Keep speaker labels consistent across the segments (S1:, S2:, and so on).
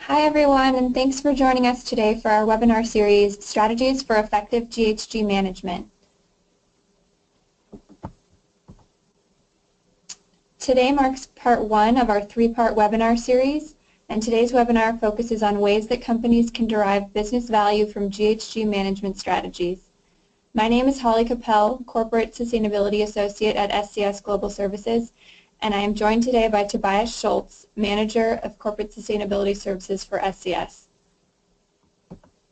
S1: Hi everyone, and thanks for joining us today for our webinar series, Strategies for Effective GHG Management. Today marks part one of our three-part webinar series, and today's webinar focuses on ways that companies can derive business value from GHG management strategies. My name is Holly Capel, Corporate Sustainability Associate at SCS Global Services, and I am joined today by Tobias Schultz, Manager of Corporate Sustainability Services for SCS.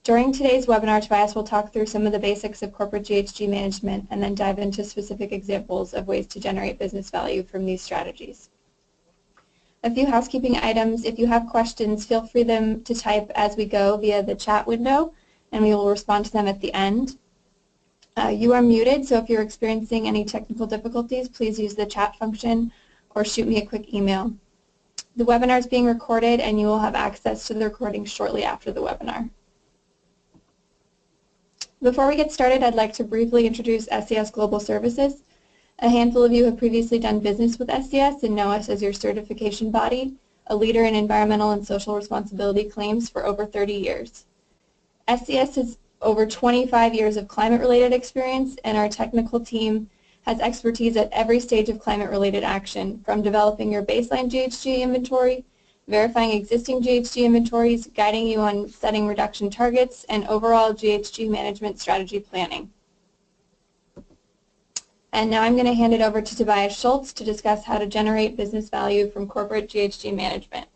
S1: During today's webinar, Tobias will talk through some of the basics of corporate GHG management and then dive into specific examples of ways to generate business value from these strategies. A few housekeeping items. If you have questions, feel free to type as we go via the chat window, and we will respond to them at the end. You are muted, so if you're experiencing any technical difficulties, please use the chat function or shoot me a quick email. The webinar is being recorded, and you will have access to the recording shortly after the webinar. Before we get started, I'd like to briefly introduce SCS Global Services. A handful of you have previously done business with SCS and know us as your certification body, a leader in environmental and social responsibility claims for over 30 years. SCS has over 25 years of climate-related experience, and our technical team has expertise at every stage of climate-related action, from developing your baseline GHG inventory, verifying existing GHG inventories, guiding you on setting reduction targets, and overall GHG management strategy planning. And now I'm going to hand it over to Tobias Schultz to discuss how to generate business value from corporate GHG management.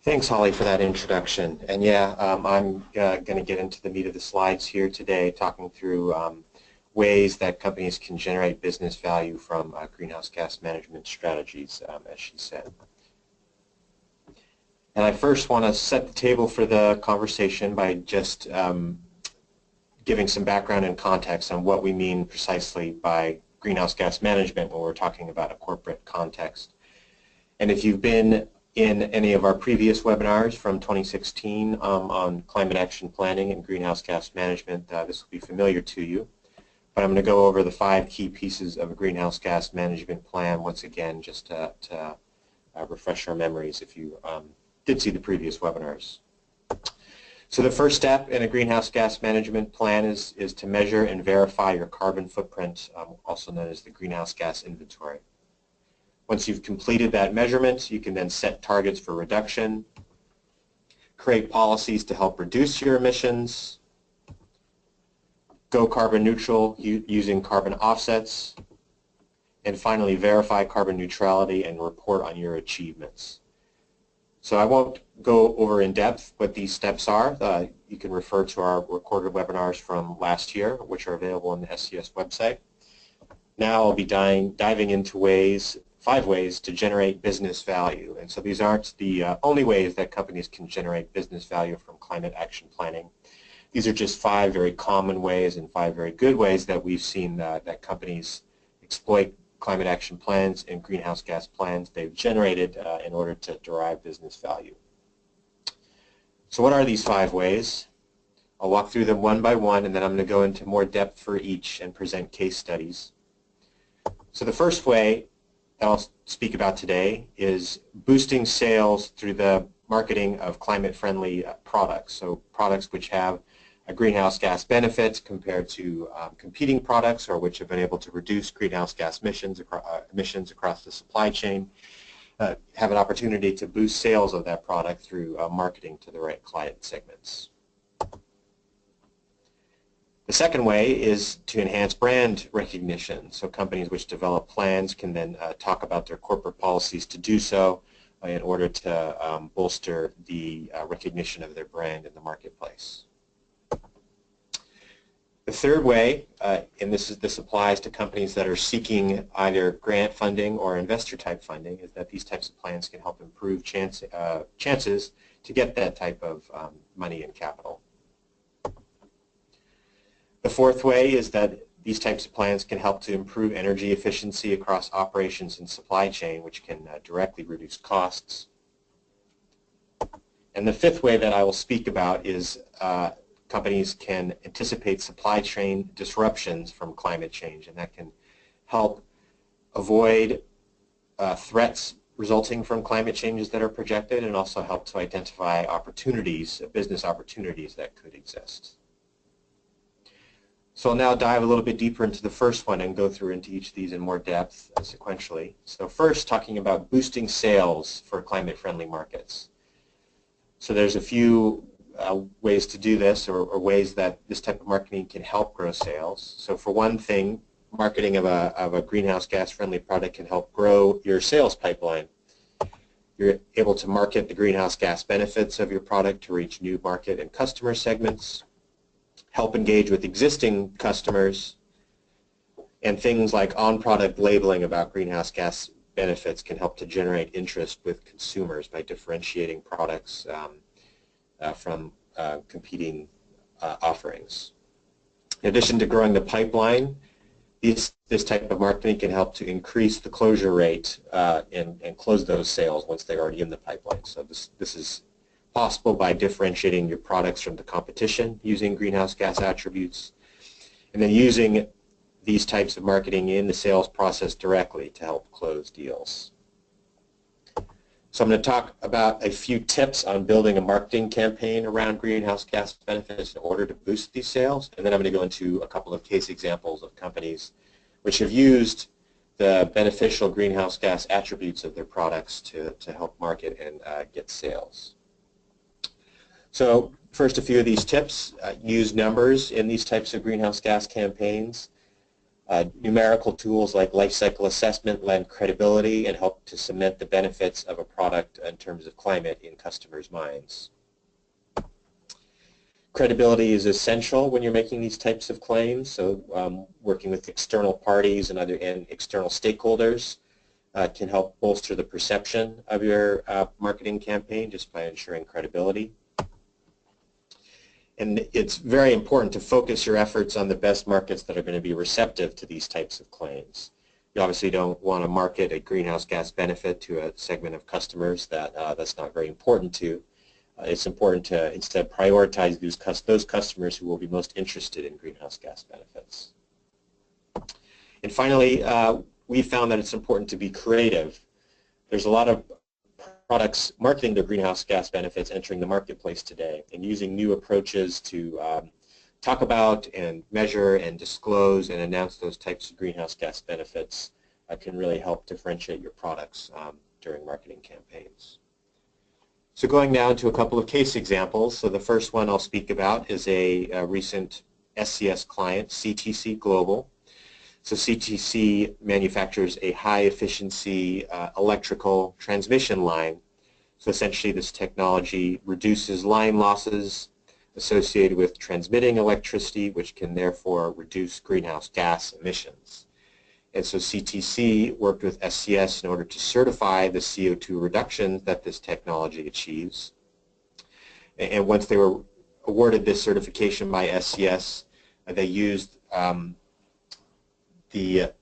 S2: Thanks, Holly, for that introduction. And yeah, I'm going to get into the meat of the slides here today, talking through ways that companies can generate business value from greenhouse gas management strategies, as she said. And I first want to set the table for the conversation by just giving some background and context on what we mean precisely by greenhouse gas management when we're talking about a corporate context. And if you've been in any of our previous webinars from 2016 on climate action planning and greenhouse gas management, this will be familiar to you. But I'm going to go over the 5 key pieces of a greenhouse gas management plan once again, just to refresh our memories if you did see the previous webinars. So the first step in a greenhouse gas management plan is to measure and verify your carbon footprint, also known as the greenhouse gas inventory. Once you've completed that measurement, you can then set targets for reduction, create policies to help reduce your emissions, go carbon neutral using carbon offsets, and finally verify carbon neutrality and report on your achievements. So I won't go over in depth what these steps are. You can refer to our recorded webinars from last year, which are available on the SCS website. Now I'll be diving into 5 ways to generate business value. And so these aren't the only ways that companies can generate business value from climate action planning. These are just 5 very common ways and 5 very good ways that we've seen that companies exploit climate action plans and greenhouse gas plans they've generated in order to derive business value. So what are these 5 ways? I'll walk through them one by one, and then I'm going to go into more depth for each and present case studies. So the first way that I'll speak about today is boosting sales through the marketing of climate-friendly products. So products which have a greenhouse gas benefits compared to competing products, or which have been able to reduce greenhouse gas emissions across the supply chain, have an opportunity to boost sales of that product through marketing to the right client segments. The second way is to enhance brand recognition. So companies which develop plans can then talk about their corporate policies to do so in order to bolster the recognition of their brand in the marketplace. The third way, and this applies to companies that are seeking either grant funding or investor type funding, is that these types of plans can help improve chances to get that type of money and capital. The fourth way is that these types of plans can help to improve energy efficiency across operations and supply chain, which can directly reduce costs. And the fifth way that I will speak about is companies can anticipate supply chain disruptions from climate change, and that can help avoid threats resulting from climate changes that are projected, and also help to identify opportunities, business opportunities that could exist. So I'll now dive a little bit deeper into the first one and go through into each of these in more depth sequentially. So first, talking about boosting sales for climate-friendly markets. So there's a few ways to do this, or ways that this type of marketing can help grow sales. So for one thing, marketing of a greenhouse gas-friendly product can help grow your sales pipeline. You're able to market the greenhouse gas benefits of your product to reach new market and customer segments, help engage with existing customers, and things like on-product labeling about greenhouse gas benefits can help to generate interest with consumers by differentiating products from competing offerings. In addition to growing the pipeline, this type of marketing can help to increase the closure rate and close those sales once they're already in the pipeline. So this is possible by differentiating your products from the competition using greenhouse gas attributes, and then using these types of marketing in the sales process directly to help close deals. So I'm going to talk about a few tips on building a marketing campaign around greenhouse gas benefits in order to boost these sales, and then I'm going to go into a couple of case examples of companies which have used the beneficial greenhouse gas attributes of their products to help market and get sales. So first, a few of these tips. Use numbers in these types of greenhouse gas campaigns. Numerical tools like life cycle assessment lend credibility and help to cement the benefits of a product in terms of climate in customers' minds. Credibility is essential when you're making these types of claims, so working with external parties and external stakeholders can help bolster the perception of your marketing campaign just by ensuring credibility. And it's very important to focus your efforts on the best markets that are going to be receptive to these types of claims. You obviously don't want to market a greenhouse gas benefit to a segment of customers that's not very important to. It's important to instead prioritize those customers who will be most interested in greenhouse gas benefits. And finally, we found that it's important to be creative. There's a lot of products marketing their greenhouse gas benefits entering the marketplace today, and using new approaches to talk about and measure and disclose and announce those types of greenhouse gas benefits can really help differentiate your products during marketing campaigns. So going now into a couple of case examples. So the first one I'll speak about is a recent SCS client, CTC Global. So CTC manufactures a high-efficiency electrical transmission line. So essentially this technology reduces line losses associated with transmitting electricity, which can therefore reduce greenhouse gas emissions. And so CTC worked with SCS in order to certify the CO2 reduction that this technology achieves. And once they were awarded this certification by SCS, they used the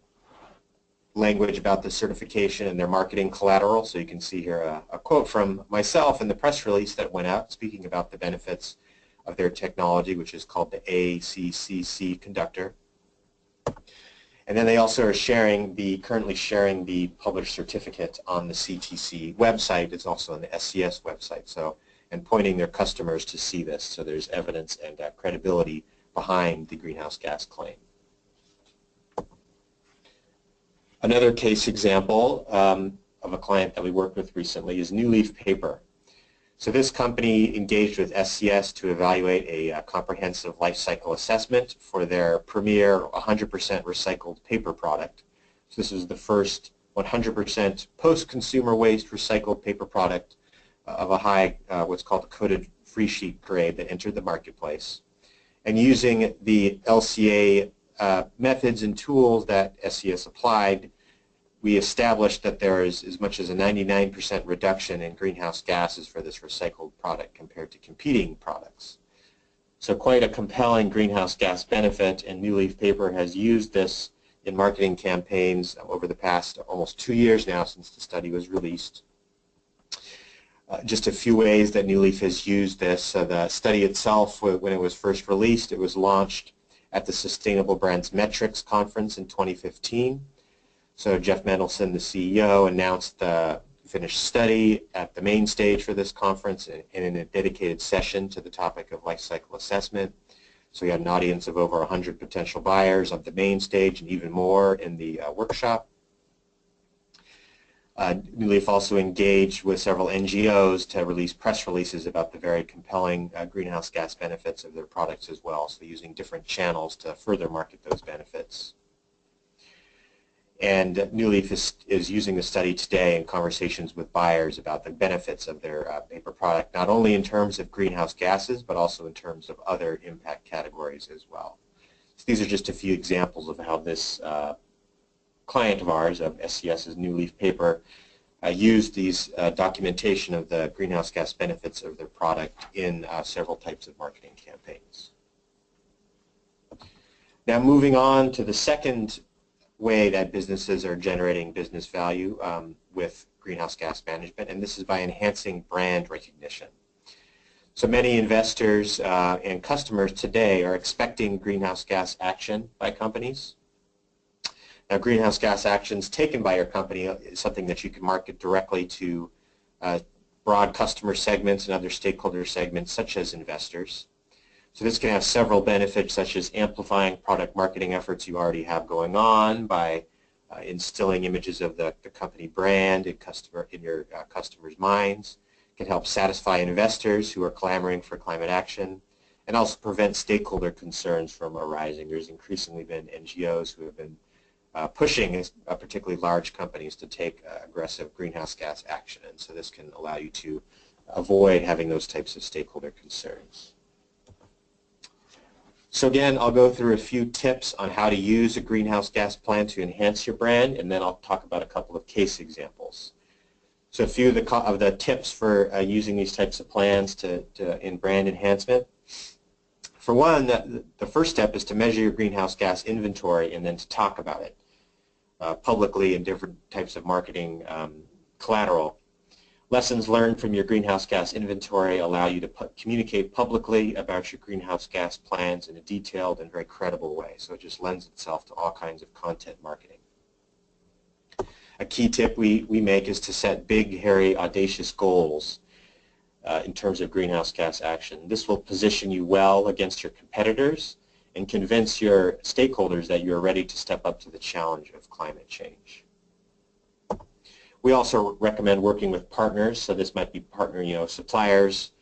S2: language about the certification and their marketing collateral. So you can see here a quote from myself in the press release that went out speaking about the benefits of their technology, which is called the ACCC conductor. And then they also are currently sharing the published certificate on the CTC website. It's also on the SCS website, and pointing their customers to see this, so there's evidence and credibility behind the greenhouse gas claim. Another case example of a client that we worked with recently is New Leaf Paper. So this company engaged with SCS to evaluate a comprehensive life cycle assessment for their premier 100% recycled paper product. So this is the first 100% post-consumer waste recycled paper product of a high, what's called a coated free sheet grade that entered the marketplace. And using the LCA methods and tools that SCS applied, we established that there is as much as a 99% reduction in greenhouse gases for this recycled product compared to competing products. So quite a compelling greenhouse gas benefit, and New Leaf Paper has used this in marketing campaigns over the past almost 2 years now since the study was released. Just a few ways that New Leaf has used this. The study itself, when it was first released, it was launched at the Sustainable Brands Metrics Conference in 2015. So Jeff Mendelson, the CEO, announced the finished study at the main stage for this conference and in a dedicated session to the topic of life cycle assessment. So we had an audience of over 100 potential buyers on the main stage and even more in the workshop. New Leaf also engaged with several NGOs to release press releases about the very compelling greenhouse gas benefits of their products as well, so using different channels to further market those benefits. And New Leaf is using the study today in conversations with buyers about the benefits of their paper product, not only in terms of greenhouse gases, but also in terms of other impact categories as well. So these are just a few examples of how this client of ours, of SCS's New Leaf paper, used these documentation of the greenhouse gas benefits of their product in several types of marketing campaigns. Now moving on to the second way that businesses are generating business value with greenhouse gas management, and this is by enhancing brand recognition. So many investors and customers today are expecting greenhouse gas action by companies. Now, greenhouse gas actions taken by your company is something that you can market directly to broad customer segments and other stakeholder segments such as investors. So this can have several benefits, such as amplifying product marketing efforts you already have going on by instilling images of the company brand in your customers' minds. It can help satisfy investors who are clamoring for climate action, and also prevent stakeholder concerns from arising. There's increasingly been NGOs who have been pushing particularly large companies to take aggressive greenhouse gas action, and so this can allow you to avoid having those types of stakeholder concerns. So again, I'll go through a few tips on how to use a greenhouse gas plan to enhance your brand, and then I'll talk about a couple of case examples. So a few of the tips for using these types of plans in brand enhancement. For one, the first step is to measure your greenhouse gas inventory and then to talk about it publicly in different types of marketing collateral. Lessons learned from your greenhouse gas inventory allow you to communicate publicly about your greenhouse gas plans in a detailed and very credible way. So it just lends itself to all kinds of content marketing. A key tip we make is to set big, hairy, audacious goals in terms of greenhouse gas action. This will position you well against your competitors and convince your stakeholders that you're ready to step up to the challenge of climate change. We also recommend working with partners, so this might be suppliers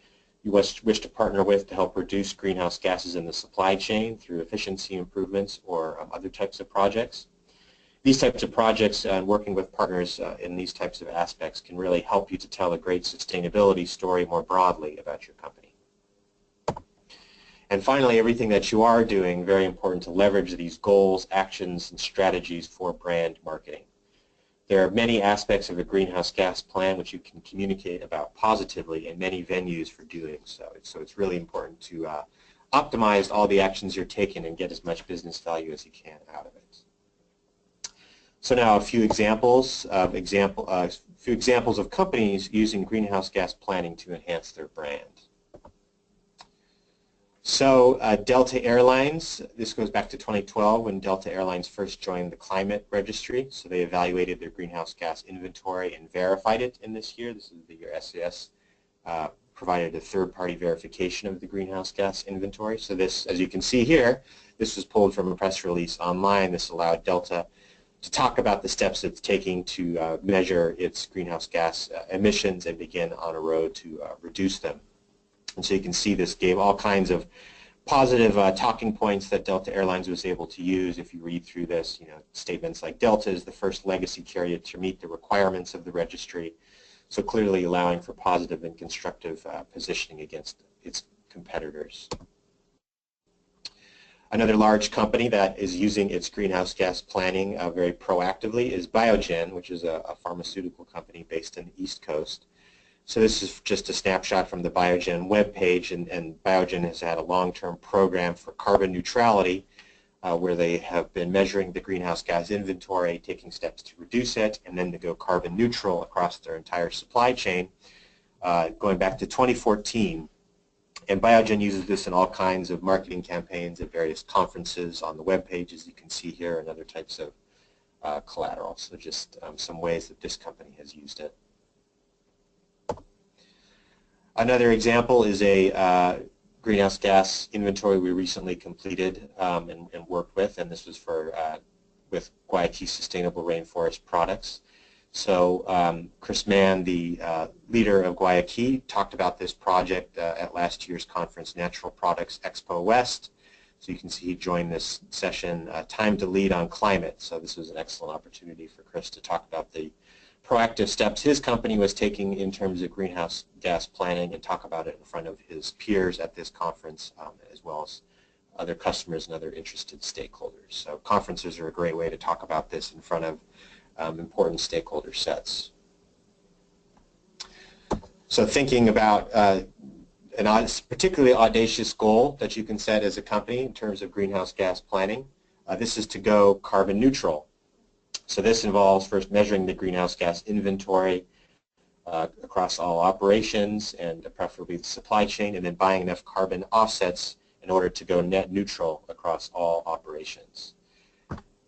S2: you wish to partner with to help reduce greenhouse gases in the supply chain through efficiency improvements or other types of projects. These types of projects and working with partners in these types of aspects can really help you to tell a great sustainability story more broadly about your company. And finally, everything that you are doing, very important to leverage these goals, actions, and strategies for brand marketing. There are many aspects of a greenhouse gas plan which you can communicate about positively and many venues for doing so. So it's really important to optimize all the actions you're taking and get as much business value as you can out of it. So now a few examples of companies using greenhouse gas planning to enhance their brand. So Delta Airlines, this goes back to 2012 when Delta Airlines first joined the climate registry. So they evaluated their greenhouse gas inventory and verified it in this year. This is the year SCS provided a third-party verification of the greenhouse gas inventory. So this, as you can see here, this was pulled from a press release online. This allowed Delta to talk about the steps it's taking to measure its greenhouse gas emissions and begin on a road to reduce them. And so you can see this gave all kinds of positive talking points that Delta Airlines was able to use. If you read through this, statements like Delta is the first legacy carrier to meet the requirements of the registry, so clearly allowing for positive and constructive positioning against its competitors. Another large company that is using its greenhouse gas planning very proactively is Biogen, which is a pharmaceutical company based in the East Coast. So this is just a snapshot from the Biogen webpage, and Biogen has had a long-term program for carbon neutrality where they have been measuring the greenhouse gas inventory, taking steps to reduce it, and then to go carbon neutral across their entire supply chain going back to 2014. And Biogen uses this in all kinds of marketing campaigns at various conferences on the webpage, as you can see here, and other types of collateral. So just some ways that this company has used it. Another example is a greenhouse gas inventory we recently completed and worked with, and this was for with Guayaki Sustainable Rainforest Products. So Chris Mann, the leader of Guayaki, talked about this project at last year's conference, Natural Products Expo West. So you can see he joined this session, Time to Lead on Climate. So this was an excellent opportunity for Chris to talk about the proactive steps his company was taking in terms of greenhouse gas planning and talk about it in front of his peers at this conference, as well as other customers and other interested stakeholders. So conferences are a great way to talk about this in front of important stakeholder sets. So thinking about a particularly audacious goal that you can set as a company in terms of greenhouse gas planning, this is to go carbon neutral. So this involves first measuring the greenhouse gas inventory across all operations and preferably the supply chain, and then buying enough carbon offsets in order to go net neutral across all operations.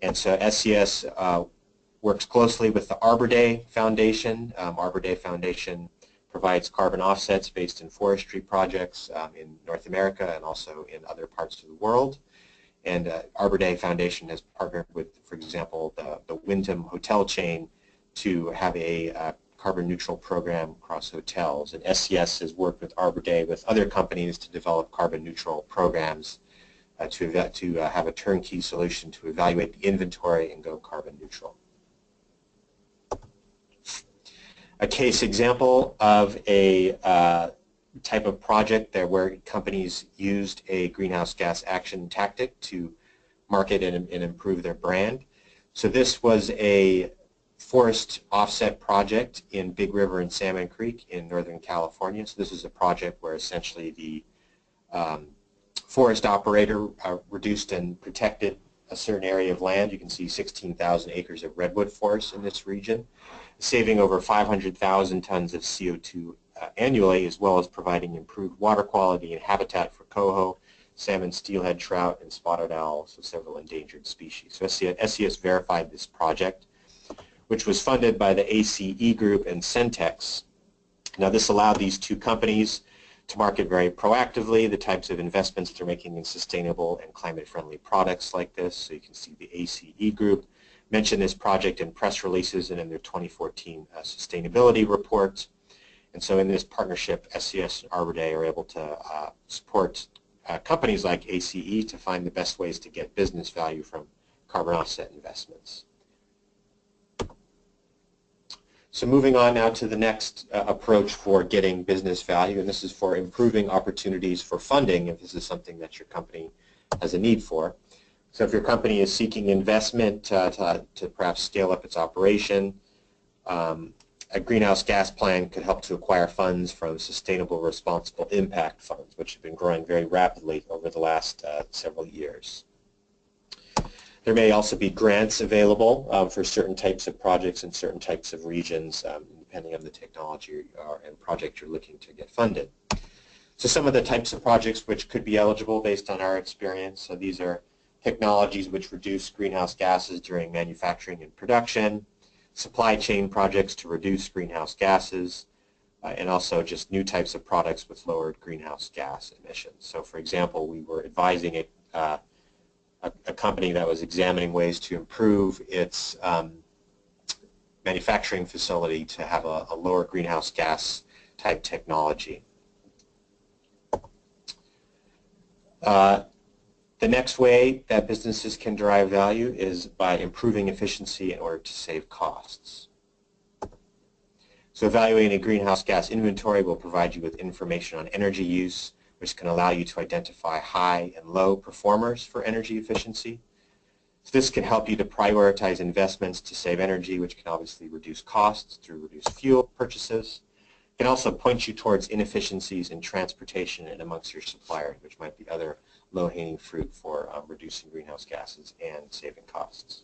S2: And so SCS works closely with the Arbor Day Foundation. Arbor Day Foundation provides carbon offsets based in forestry projects in North America and also in other parts of the world. And Arbor Day Foundation has partnered with, for example, the Wyndham hotel chain to have a carbon neutral program across hotels. And SCS has worked with Arbor Day with other companies to develop carbon neutral programs to have a turnkey solution to evaluate the inventory and go carbon neutral. A case example of a type of project there where companies used a greenhouse gas action tactic to market and improve their brand. So this was a forest offset project in Big River and Salmon Creek in Northern California. So this is a project where essentially the forest operator reduced and protected a certain area of land. You can see 16,000 acres of redwood forest in this region, saving over 500,000 tons of CO2 annually, as well as providing improved water quality and habitat for coho, salmon, steelhead trout, and spotted owl, so several endangered species. So SCS verified this project, which was funded by the ACE Group and Centex. Now this allowed these two companies to market very proactively the types of investments they're making in sustainable and climate-friendly products like this. So you can see the ACE Group mentioned this project in press releases and in their 2014 sustainability report. And so in this partnership, SCS and Arbor Day are able to support companies like ACE to find the best ways to get business value from carbon offset investments. So moving on now to the next approach for getting business value, and this is for improving opportunities for funding if this is something that your company has a need for. So if your company is seeking investment to perhaps scale up its operation, a greenhouse gas plan could help to acquire funds from Sustainable Responsible Impact funds, which have been growing very rapidly over the last several years. There may also be grants available for certain types of projects in certain types of regions, depending on the technology and project you're looking to get funded. So some of the types of projects which could be eligible based on our experience, so these are technologies which reduce greenhouse gases during manufacturing and production, supply chain projects to reduce greenhouse gases, and also just new types of products with lowered greenhouse gas emissions. So for example, we were advising a company that was examining ways to improve its manufacturing facility to have a lower greenhouse gas type technology. The next way that businesses can derive value is by improving efficiency in order to save costs. So evaluating a greenhouse gas inventory will provide you with information on energy use, which can allow you to identify high and low performers for energy efficiency. So this can help you to prioritize investments to save energy, which can obviously reduce costs through reduced fuel purchases. It can also point you towards inefficiencies in transportation and amongst your suppliers, which might be other low-hanging fruit for reducing greenhouse gases and saving costs.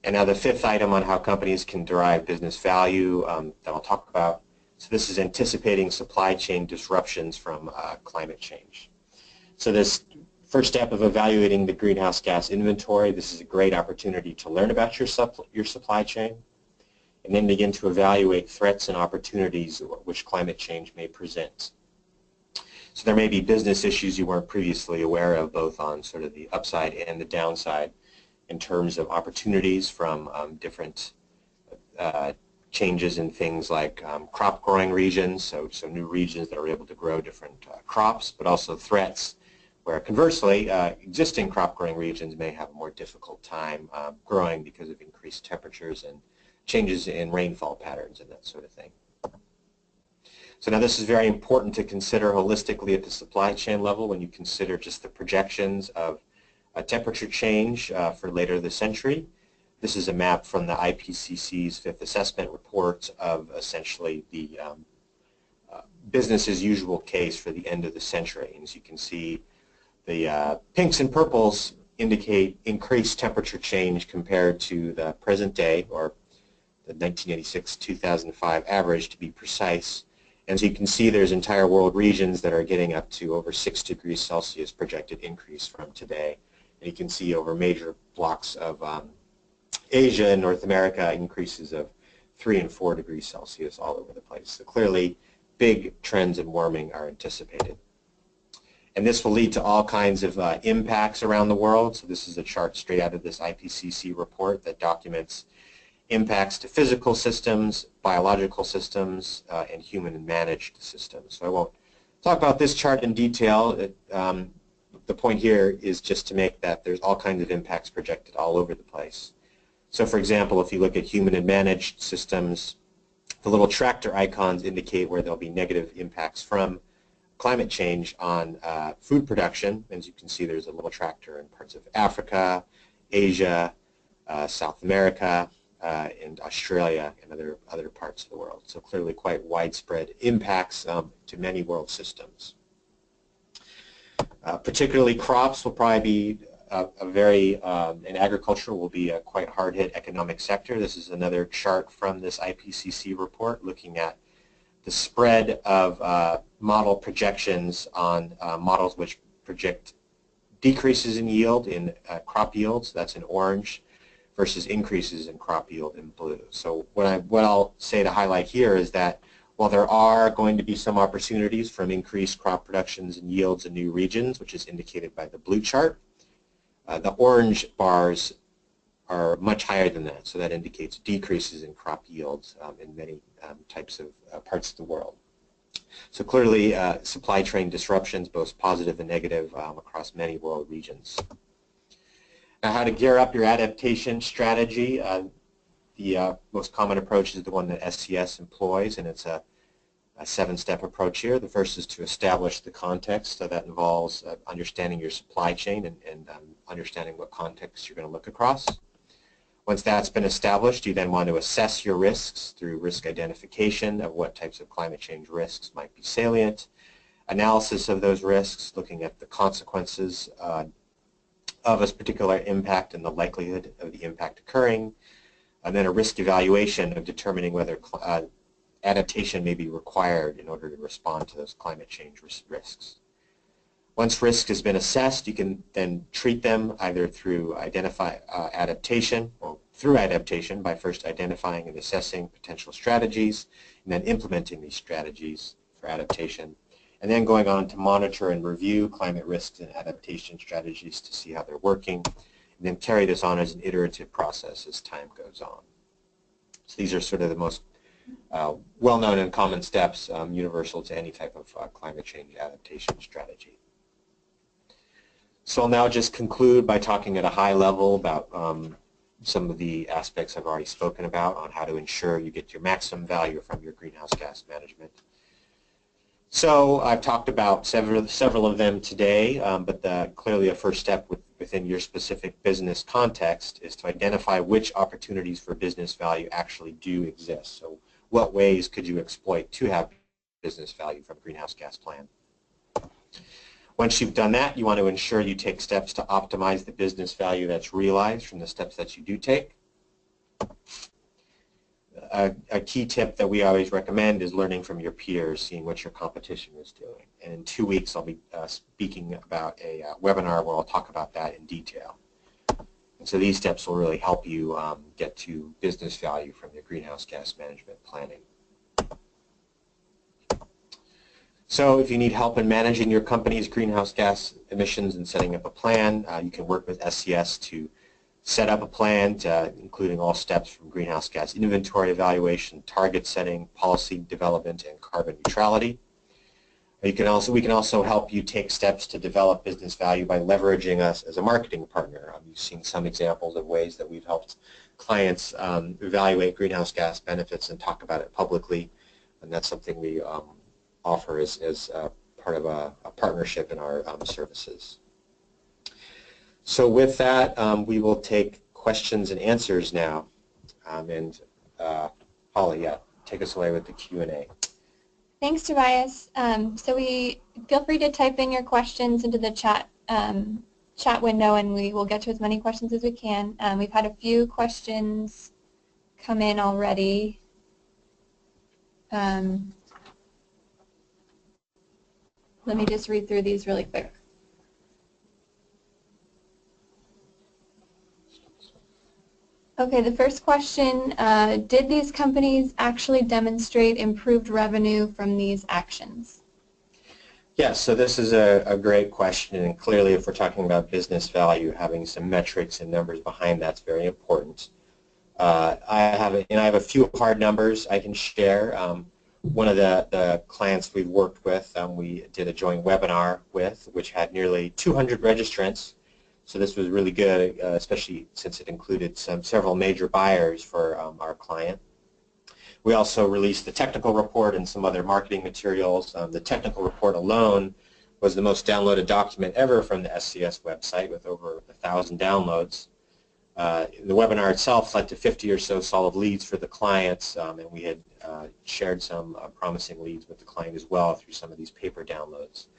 S2: And now the fifth item on how companies can derive business value that I'll talk about. So this is anticipating supply chain disruptions from climate change. So this first step of evaluating the greenhouse gas inventory, this is a great opportunity to learn about your supply chain. and then begin to evaluate threats and opportunities which climate change may present. So there may be business issues you weren't previously aware of, both on sort of the upside and the downside, in terms of opportunities from different changes in things like crop growing regions, so new regions that are able to grow different crops, but also threats where conversely existing crop growing regions may have a more difficult time growing because of increased temperatures and changes in rainfall patterns and that sort of thing. So now this is very important to consider holistically at the supply chain level when you consider just the projections of a temperature change for later this century. This is a map from the IPCC's fifth assessment report of essentially the business as usual case for the end of the century. And as you can see, the pinks and purples indicate increased temperature change compared to the present day, or the 1986-2005 average to be precise. And so you can see there's entire world regions that are getting up to over 6 degrees Celsius projected increase from today. And you can see over major blocks of Asia and North America increases of 3 and 4 degrees Celsius all over the place. So clearly big trends in warming are anticipated. And this will lead to all kinds of impacts around the world. So this is a chart straight out of this IPCC report that documents impacts to physical systems, biological systems, and human and managed systems. So I won't talk about this chart in detail. The point here is just to make that there's all kinds of impacts projected all over the place. So for example, if you look at human and managed systems, the little tractor icons indicate where there'll be negative impacts from climate change on food production. As you can see, there's a little tractor in parts of Africa, Asia, South America, and Australia and other parts of the world. So clearly quite widespread impacts to many world systems. Particularly crops will probably be and agriculture will be a quite hard-hit economic sector. This is another chart from this IPCC report looking at the spread of model projections on models which project decreases in yield in crop yields, that's in orange, versus increases in crop yield in blue. So what I'll say to highlight here is that while there are going to be some opportunities from increased crop productions and yields in new regions, which is indicated by the blue chart, the orange bars are much higher than that, so that indicates decreases in crop yields in many types of parts of the world. So clearly supply chain disruptions, both positive and negative, across many world regions. Now, how to gear up your adaptation strategy. The most common approach is the one that SCS employs, and it's a 7-step approach here. The first is to establish the context, so that involves understanding your supply chain and understanding what context you're going to look across. Once that's been established, you then want to assess your risks through risk identification of what types of climate change risks might be salient, analysis of those risks, looking at the consequences of a particular impact and the likelihood of the impact occurring, and then a risk evaluation of determining whether adaptation may be required in order to respond to those climate change risks. Once risk has been assessed, you can then treat them either through adaptation or through adaptation by first identifying and assessing potential strategies and then implementing these strategies for adaptation, and then going on to monitor and review climate risks and adaptation strategies to see how they're working, and then carry this on as an iterative process as time goes on. So these are sort of the most well-known and common steps universal to any type of climate change adaptation strategy. So I'll now just conclude by talking at a high level about some of the aspects I've already spoken about on how to ensure you get your maximum value from your greenhouse gas management. So I've talked about several of them today, but clearly a first step within your specific business context is to identify which opportunities for business value actually do exist. So what ways could you exploit to have business value from a greenhouse gas plan? Once you've done that, you want to ensure you take steps to optimize the business value that's realized from the steps that you do take. A key tip that we always recommend is learning from your peers, seeing what your competition is doing. And in 2 weeks, I'll be speaking about a webinar where I'll talk about that in detail. And so these steps will really help you get to business value from your greenhouse gas management planning. So if you need help in managing your company's greenhouse gas emissions and setting up a plan, you can work with SCS to set up a plan, including all steps from greenhouse gas inventory evaluation, target setting, policy development, and carbon neutrality. We can also help you take steps to develop business value by leveraging us as a marketing partner. You've seen some examples of ways that we've helped clients evaluate greenhouse gas benefits and talk about it publicly, and that's something we offer as part of a partnership in our services. So with that, we will take questions and answers now. Holly, take us away with the Q&A.
S1: Thanks, Tobias. So feel free to type in your questions into the chat window, and we will get to as many questions as we can. We've had a few questions come in already. Let me just read through these really quick. Okay, the first question, did these companies actually demonstrate improved revenue from these actions?
S2: Yes, so this is a great question, and clearly if we're talking about business value, having some metrics and numbers behind that's very important. I have a few hard numbers I can share. One of the clients we've worked with, we did a joint webinar with, which had nearly 200 registrants. So this was really good, especially since it included several major buyers for our client. We also released the technical report and some other marketing materials. The technical report alone was the most downloaded document ever from the SCS website with over 1,000 downloads. The webinar itself led to 50 or so solid leads for the clients, and we had shared some promising leads with the client as well through some of these paper downloads.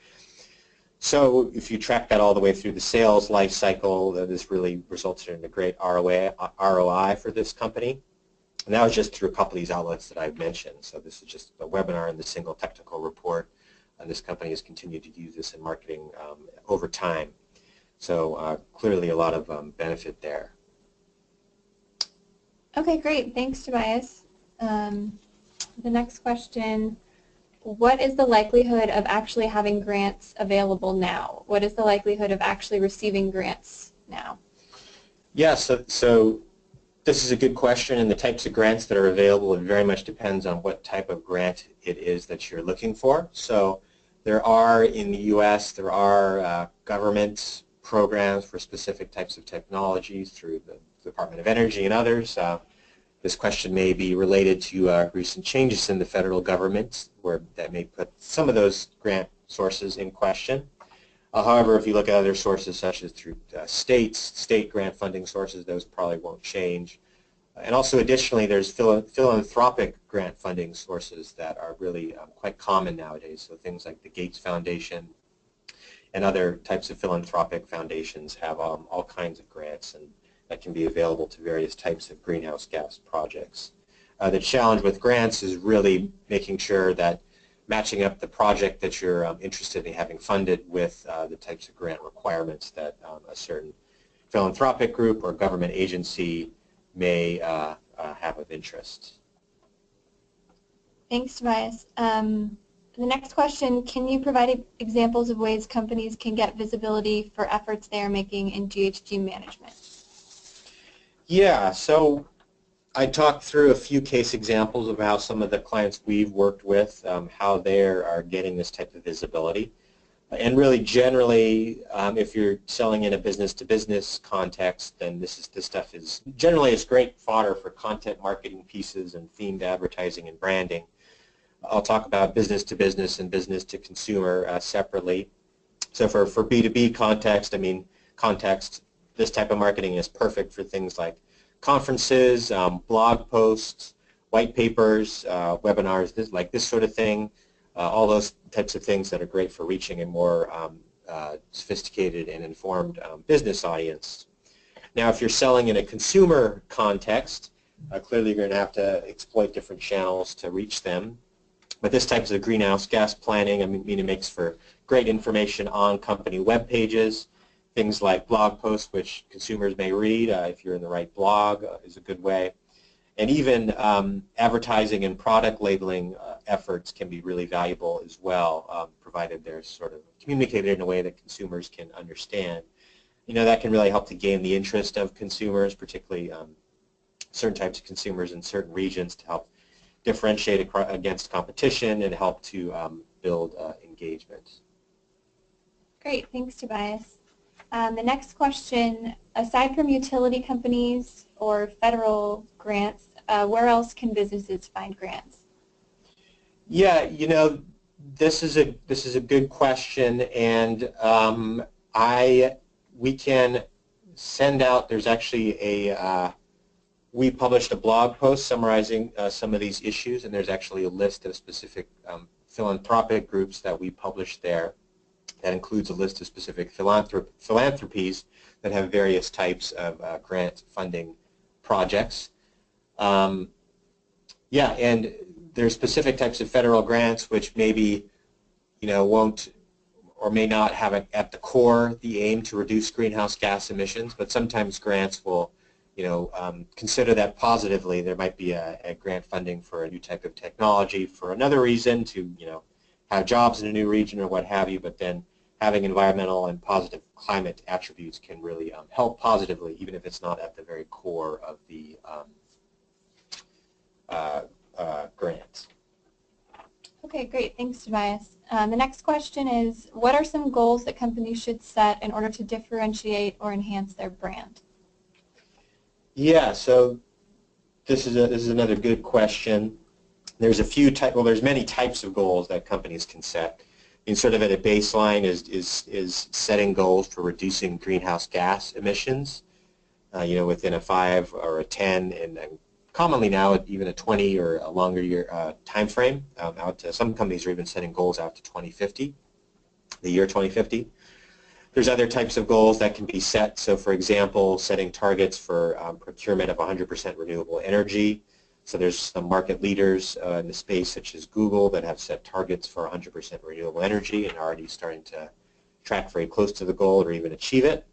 S2: So if you track that all the way through the sales life cycle, this really resulted in a great ROI for this company. And that was just through a couple of these outlets that I've mentioned. So this is just a webinar and the single technical report, and this company has continued to use this in marketing over time. So clearly a lot of benefit there.
S1: Okay, great. Thanks, Tobias. The next question, what is the likelihood of actually having grants available now? What is the likelihood of actually receiving grants now?
S2: Yeah, so this is a good question, and the types of grants that are available, it very much depends on what type of grant it is that you're looking for. So there are, in the U.S., there are government programs for specific types of technologies through the Department of Energy and others. This question may be related to recent changes in the federal government that may put some of those grant sources in question. However, if you look at other sources such as through state grant funding sources, those probably won't change. And also additionally, there's philanthropic grant funding sources that are really quite common nowadays. So things like the Gates Foundation and other types of philanthropic foundations have all kinds of grants and that can be available to various types of greenhouse gas projects. The challenge with grants is really making sure that matching up the project that you're interested in having funded with the types of grant requirements that a certain philanthropic group or government agency may have of interest.
S1: Thanks, Tobias. The next question, can you provide examples of ways companies can get visibility for efforts they are making in GHG management?
S2: Yeah, so I talked through a few case examples of how some of the clients we've worked with, how they are getting this type of visibility. And really generally, if you're selling in a business-to-business context, then this stuff is generally is great fodder for content marketing pieces and themed advertising and branding. I'll talk about business-to-business and business-to-consumer separately. So for B2B context, this type of marketing is perfect for things like conferences, blog posts, white papers, webinars, this sort of thing, all those types of things that are great for reaching a more sophisticated and informed business audience. Now, if you're selling in a consumer context, clearly you're going to have to exploit different channels to reach them. But this type of greenhouse gas planning, it makes for great information on company web pages, things like blog posts, which consumers may read if you're in the right blog, is a good way. And even advertising and product labeling efforts can be really valuable as well, provided they're sort of communicated in a way that consumers can understand. You know, that can really help to gain the interest of consumers, particularly certain types of consumers in certain regions, to help differentiate against competition and help to build engagement.
S1: Great, thanks, Tobias. The next question, aside from utility companies or federal grants, where else can businesses find grants?
S2: Yeah, you know, this is a good question, and we can send out. There's actually we published a blog post summarizing some of these issues, and there's actually a list of specific philanthropic groups that we published there. That includes a list of specific philanthropies that have various types of grant funding projects. Yeah, and there's specific types of federal grants which maybe, you know, won't or may not have at the core the aim to reduce greenhouse gas emissions, but sometimes grants will, you know, consider that positively. There might be a grant funding for a new type of technology for another reason, to, you know, have jobs in a new region or what have you, but then having environmental and positive climate attributes can really help positively, even if it's not at the very core of the grant.
S1: Okay, great. Thanks, Tobias. The next question is, what are some goals that companies should set in order to differentiate or enhance their brand?
S2: Yeah, so this is another good question. There's there's many types of goals that companies can set. And sort of at a baseline is setting goals for reducing greenhouse gas emissions, you know, within a 5 or a 10 and commonly now even a 20 or a longer year time frame. Some companies are even setting goals out to 2050, the year 2050. There's other types of goals that can be set. So, for example, setting targets for procurement of 100% renewable energy. So there's some market leaders in the space, such as Google, that have set targets for 100% renewable energy and are already starting to track very close to the goal or even achieve it.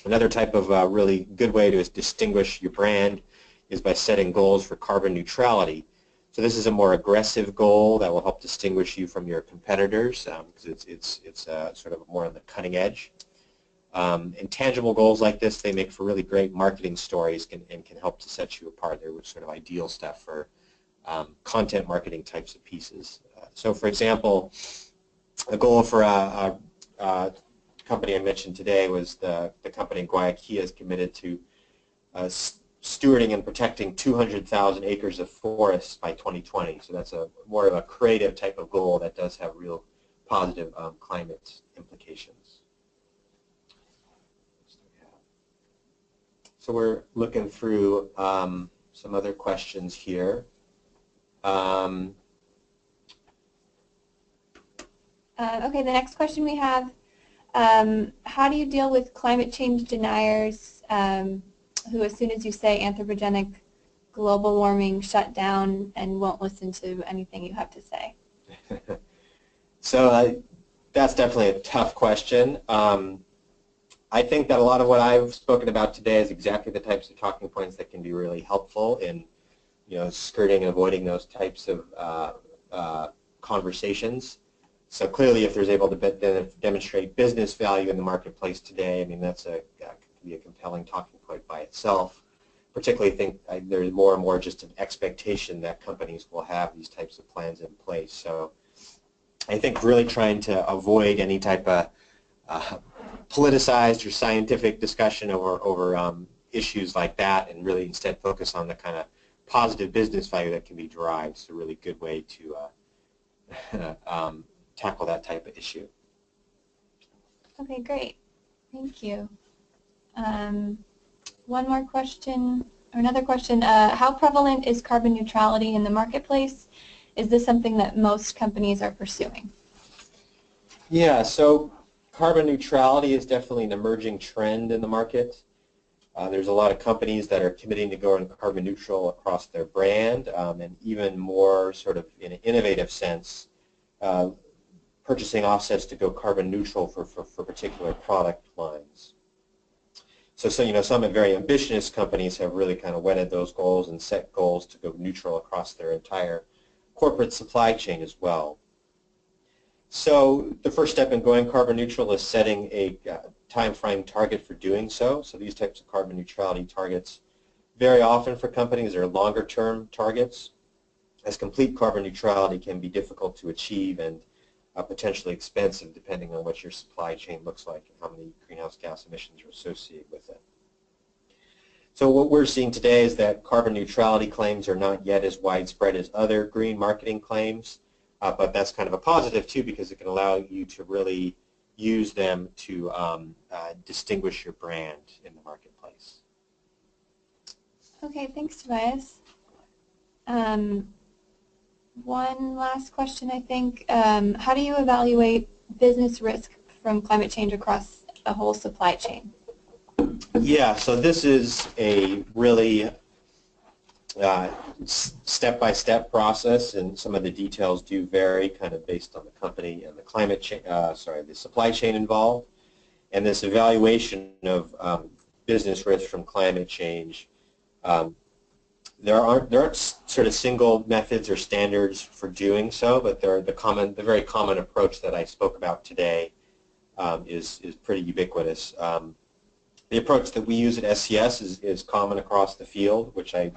S2: Another type of really good way to distinguish your brand is by setting goals for carbon neutrality. So this is a more aggressive goal that will help distinguish you from your competitors, because it's sort of more on the cutting edge. Intangible goals like this, they make for really great marketing stories and can help to set you apart. They're sort of ideal stuff for content marketing types of pieces. So, for example, a goal for a company I mentioned today was the company in Guayaquil is committed to stewarding and protecting 200,000 acres of forests by 2020. So that's more of a creative type of goal that does have real positive climate implications. So we're looking through some other questions here.
S1: Okay, the next question we have, how do you deal with climate change deniers who, as soon as you say anthropogenic global warming, shut down and won't listen to anything you have to say?
S2: So that's definitely a tough question. I think that a lot of what I've spoken about today is exactly the types of talking points that can be really helpful in, you know, skirting and avoiding those types of conversations. So clearly, if there's able to demonstrate business value in the marketplace today, I mean, that can be a compelling talking point by itself. Particularly, think there's more and more just an expectation that companies will have these types of plans in place. So I think really trying to avoid any type of politicized or scientific discussion over issues like that, and really instead focus on the kind of positive business value that can be derived. It's a really good way to tackle that type of issue.
S1: Okay, great. Thank you. One more question, or another question. How prevalent is carbon neutrality in the marketplace? Is this something that most companies are pursuing?
S2: Yeah, so carbon neutrality is definitely an emerging trend in the market. There's a lot of companies that are committing to going carbon neutral across their brand, and even more sort of in an innovative sense, purchasing offsets to go carbon neutral for particular product lines. So some very ambitious companies have really kind of wedded those goals and set goals to go neutral across their entire corporate supply chain as well. So the first step in going carbon neutral is setting a time frame target for doing so. So these types of carbon neutrality targets very often for companies are longer term targets, as complete carbon neutrality can be difficult to achieve and potentially expensive depending on what your supply chain looks like and how many greenhouse gas emissions are associated with it. So what we're seeing today is that carbon neutrality claims are not yet as widespread as other green marketing claims, but that's kind of a positive too because it can allow you to really use them to distinguish your brand in the marketplace.
S1: Okay, thanks, Tobias. One last question, I think. How do you evaluate business risk from climate change across a whole supply chain?
S2: Yeah, so this is a really step-by-step process, and some of the details do vary kind of based on the company and the the supply chain involved. And this evaluation of business risk from climate change, there aren't sort of single methods or standards for doing so, but the very common approach that I spoke about today is pretty ubiquitous. The approach that we use at SCS is common across the field, which I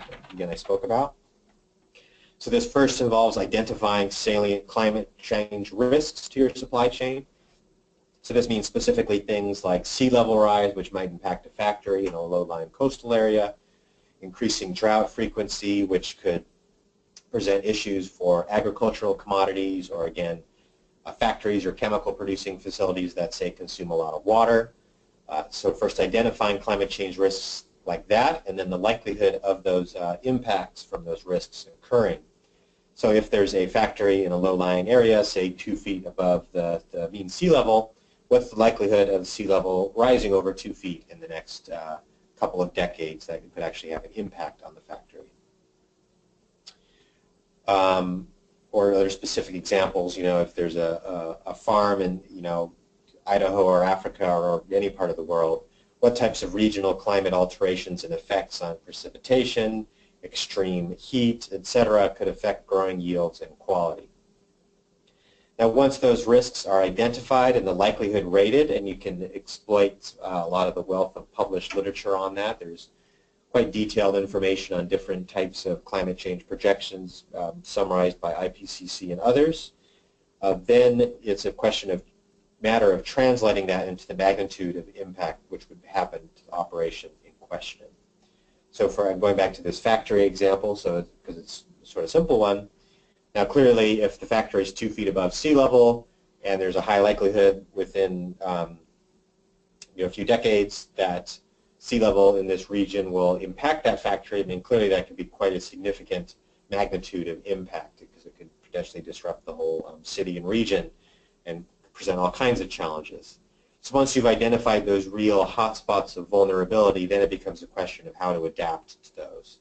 S2: spoke about. So this first involves identifying salient climate change risks to your supply chain. So this means specifically things like sea level rise, which might impact a factory in a low-lying coastal area, increasing drought frequency, which could present issues for agricultural commodities or, again, factories or chemical producing facilities that, say, consume a lot of water. So first identifying climate change risks like that, and then the likelihood of those impacts from those risks occurring. So if there's a factory in a low-lying area, say 2 feet above the mean sea level, what's the likelihood of sea level rising over 2 feet in the next couple of decades that could actually have an impact on the factory? Or other specific examples, if there's a farm in, Idaho or Africa or any part of the world, what types of regional climate alterations and effects on precipitation, extreme heat, etc., could affect growing yields and quality. Now, once those risks are identified and the likelihood rated, and you can exploit a lot of the wealth of published literature on that, there's quite detailed information on different types of climate change projections summarized by IPCC and others. Then it's a matter of translating that into the magnitude of impact which would happen to the operation in question. So I'm going back to this factory example, because it's sort of a simple one. Now clearly if the factory is 2 feet above sea level and there's a high likelihood within a few decades that sea level in this region will impact that factory, I mean clearly that could be quite a significant magnitude of impact because it could potentially disrupt the whole city and region and present all kinds of challenges. So once you've identified those real hotspots of vulnerability, then it becomes a question of how to adapt to those.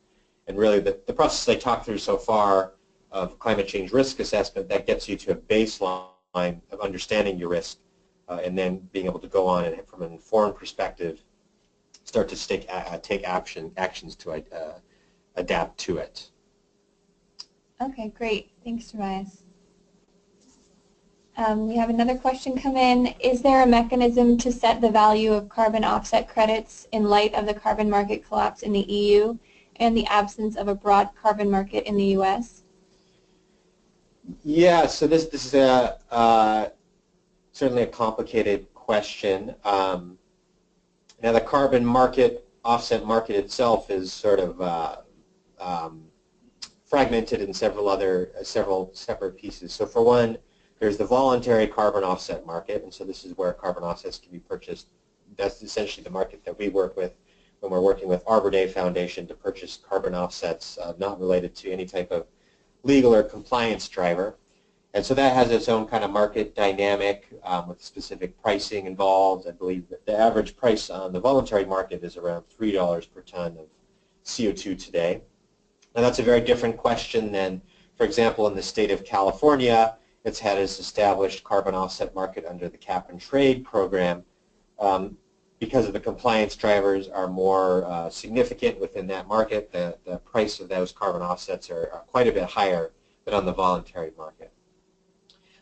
S2: And really the process I talked through so far of climate change risk assessment, that gets you to a baseline of understanding your risk and then being able to go on and from an informed perspective start to take actions to adapt to it.
S1: Okay, great. Thanks, Tobias. We have another question come in. Is there a mechanism to set the value of carbon offset credits in light of the carbon market collapse in the EU and the absence of a broad carbon market in the US?
S2: Yeah, so this is certainly a complicated question. Now the carbon market, offset market itself is sort of fragmented in several separate pieces. So for one, there's the voluntary carbon offset market, and so this is where carbon offsets can be purchased. That's essentially the market that we work with when we're working with Arbor Day Foundation to purchase carbon offsets not related to any type of legal or compliance driver. And so that has its own kind of market dynamic with specific pricing involved. I believe that the average price on the voluntary market is around $3 per ton of CO2 today. Now that's a very different question than, for example, in the state of California, it's had its established carbon offset market under the cap and trade program because of the compliance drivers are more significant within that market, the price of those carbon offsets are quite a bit higher than on the voluntary market.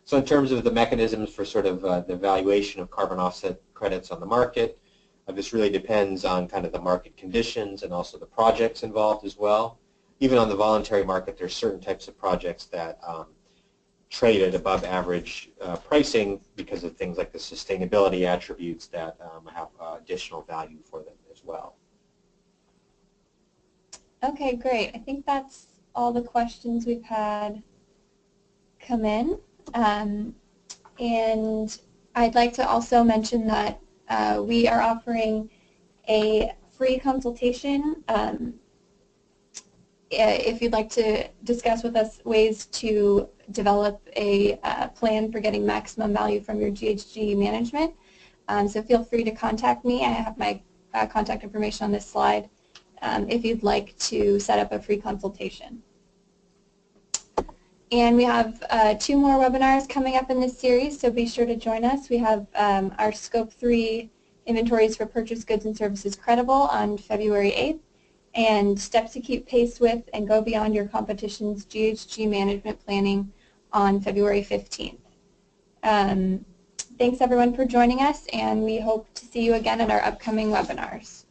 S2: So in terms of the mechanisms for sort of the valuation of carbon offset credits on the market, this really depends on kind of the market conditions and also the projects involved as well. Even on the voluntary market, there's certain types of projects that trade at above average pricing because of things like the sustainability attributes that have additional value for them as well.
S1: Okay, great. I think that's all the questions we've had come in. And I'd like to also mention that we are offering a free consultation if you'd like to discuss with us ways to develop a plan for getting maximum value from your GHG management. So feel free to contact me. I have my contact information on this slide if you'd like to set up a free consultation. And we have 2 more webinars coming up in this series, so be sure to join us. We have our Scope 3 Inventories for Purchased Goods and Services Credible on February 8th, and Steps to Keep Pace with and Go Beyond Your Competition's GHG Management Planning on February 15th. Thanks everyone for joining us, and we hope to see you again at our upcoming webinars.